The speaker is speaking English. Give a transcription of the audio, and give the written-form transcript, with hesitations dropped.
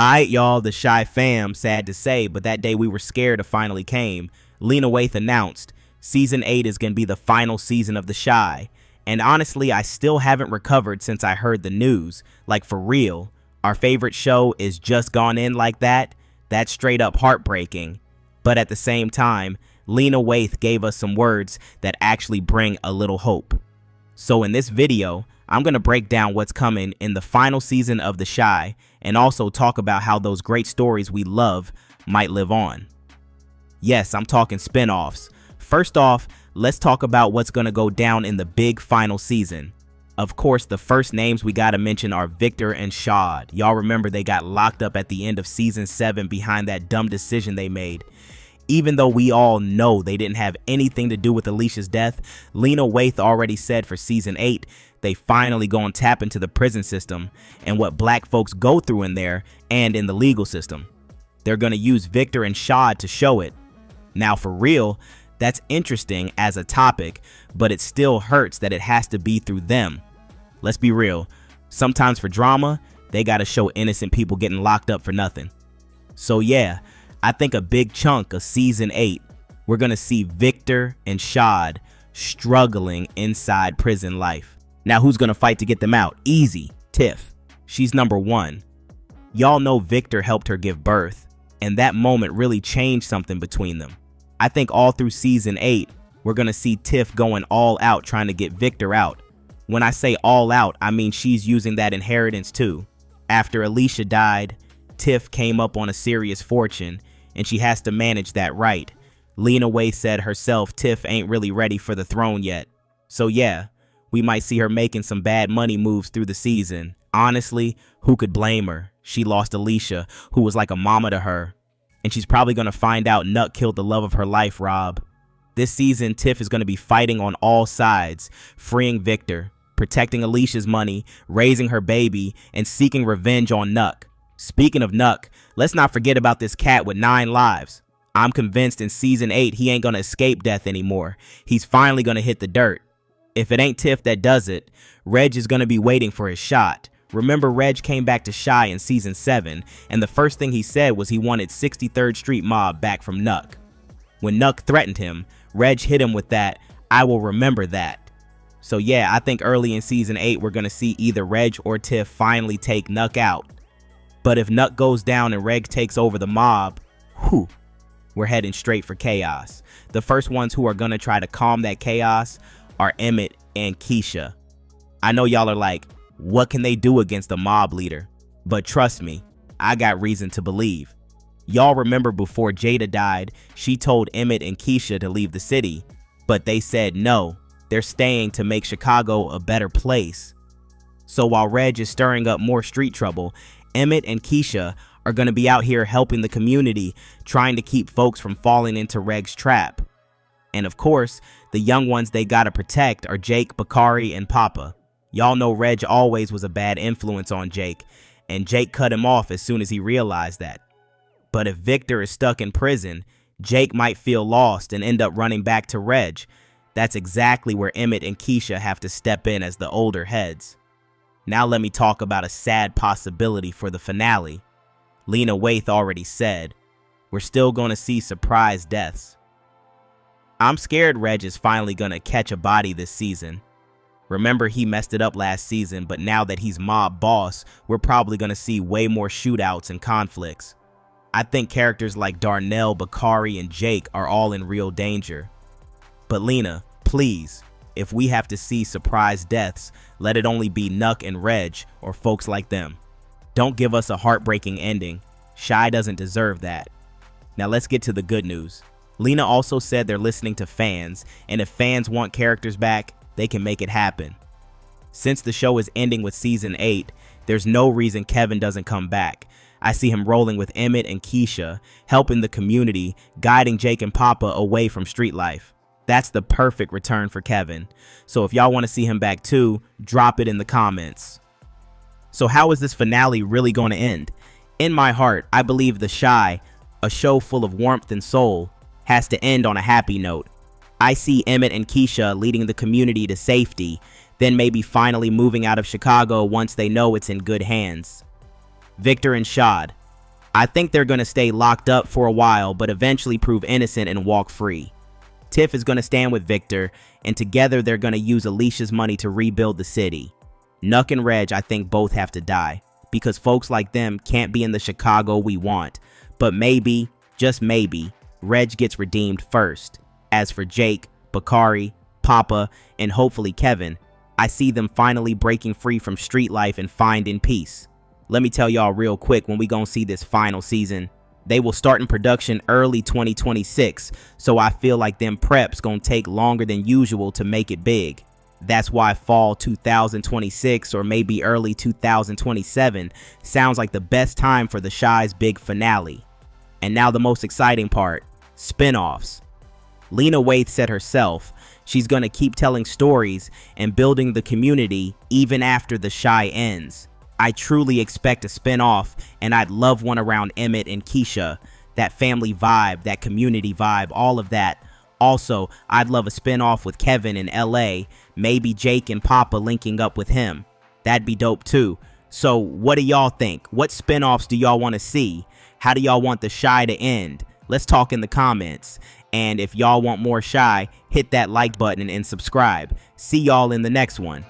Alright, y'all, the Shy fam, sad to say, but that day we were scared it finally came. Lena Waithe announced, Season 8 is going to be the final season of The Shy. And honestly, I still haven't recovered since I heard the news. Like, for real, our favorite show is just gone in like that. That's straight up heartbreaking. But at the same time, Lena Waithe gave us some words that actually bring a little hope. So in this video, I'm going to break down what's coming in the final season of The Shy and also talk about how those great stories we love might live on. Yes, I'm talking spin-offs. First off, let's talk about what's going to go down in the big final season. Of course, the first names we got to mention are Victor and Shad. Y'all remember they got locked up at the end of season 7 behind that dumb decision they made. Even though we all know they didn't have anything to do with Alicia's death, Lena Waithe already said for season 8, they finally gonna tap into the prison system and what black folks go through in there and in the legal system. They're gonna use Victor and Shad to show it. Now for real, that's interesting as a topic, but it still hurts that it has to be through them. Let's be real, sometimes for drama, they gotta show innocent people getting locked up for nothing. So yeah, I think a big chunk of season 8, we're gonna see Victor and Shad struggling inside prison life. Now who's gonna fight to get them out? Easy, Tiff. She's number 1. Y'all know Victor helped her give birth, and that moment really changed something between them. I think all through season 8, we're gonna see Tiff going all out trying to get Victor out. When I say all out, I mean she's using that inheritance too. After Alicia died, Tiff came up on a serious fortune, and she has to manage that right. Lena Waithe said herself Tiff ain't really ready for the throne yet. So yeah, we might see her making some bad money moves through the season. Honestly, who could blame her? She lost Alicia, who was like a mama to her. And she's probably going to find out Nuck killed the love of her life, Rob. This season, Tiff is going to be fighting on all sides, freeing Victor, protecting Alicia's money, raising her baby, and seeking revenge on Nuck. Speaking of Nuck, let's not forget about this cat with 9 lives. I'm convinced in season 8 he ain't going to escape death anymore. He's finally going to hit the dirt. If it ain't Tiff that does it, Reg is going to be waiting for his shot. Remember, Reg came back to Shy in season 7, and the first thing he said was he wanted 63rd Street Mob back from Nuck. When Nuck threatened him, Reg hit him with that, "I will remember that." So yeah, I think early in season 8 we're going to see either Reg or Tiff finally take Nuck out. But if Nuck goes down and Reg takes over the mob, whew, we're heading straight for chaos. The first ones who are going to try to calm that chaos are Emmett and Keisha. I know y'all are like, what can they do against a mob leader? But trust me, I got reason to believe. Y'all remember before Jada died, she told Emmett and Keisha to leave the city, but they said no, they're staying to make Chicago a better place. So while Reg is stirring up more street trouble, Emmett and Keisha are going to be out here helping the community, trying to keep folks from falling into Reg's trap. And of course, the young ones they gotta protect are Jake, Bakari, and Papa. Y'all know Reg always was a bad influence on Jake, and Jake cut him off as soon as he realized that. But if Victor is stuck in prison, Jake might feel lost and end up running back to Reg. That's exactly where Emmett and Keisha have to step in as the older heads. Now let me talk about a sad possibility for the finale. Lena Waithe already said, we're still gonna see surprise deaths. I'm scared Reg is finally gonna catch a body this season. Remember, he messed it up last season, but now that he's mob boss, we're probably gonna see way more shootouts and conflicts. I think characters like Darnell, Bakari, and Jake are all in real danger. But Lena, please, if we have to see surprise deaths, let it only be Nuck and Reg or folks like them. Don't give us a heartbreaking ending. Shy doesn't deserve that. Now let's get to the good news. Lena also said they're listening to fans, and if fans want characters back, they can make it happen. Since the show is ending with season 8, there's no reason Kevin doesn't come back. I see him rolling with Emmett and Keisha, helping the community, guiding Jake and Papa away from street life. That's the perfect return for Kevin. So if y'all want to see him back too, drop it in the comments. So how is this finale really going to end? In my heart, I believe The Shy, a show full of warmth and soul, has to end on a happy note. I see Emmett and Keisha leading the community to safety, then maybe finally moving out of Chicago once they know it's in good hands. Victor and Shad, I think they're going to stay locked up for a while, but eventually prove innocent and walk free. Tiff is going to stand with Victor, and together they're going to use Alicia's money to rebuild the city. Nuck and Reg, I think, both have to die, because folks like them can't be in the Chicago we want. But maybe, just maybe, Reg gets redeemed first. As for Jake, Bakari, Papa, and hopefully Kevin, I see them finally breaking free from street life and finding peace. Let me tell y'all real quick when we gonna see this final season. They will start in production early 2026, so I feel like them preps gonna take longer than usual to make it big. That's why fall 2026 or maybe early 2027 sounds like the best time for the Shy's big finale. And now the most exciting part, spin-offs. Lena Waithe said herself, she's gonna keep telling stories and building the community even after the Shy ends. I truly expect a spin-off, and I'd love one around Emmett and Keisha. That family vibe, that community vibe, all of that. Also, I'd love a spin-off with Kevin in LA, maybe Jake and Papa linking up with him. That'd be dope too. So what do y'all think? What spin-offs do y'all want to see? How do y'all want the Shy to end? Let's talk in the comments. And if y'all want more Shy, hit that like button and subscribe. See y'all in the next one.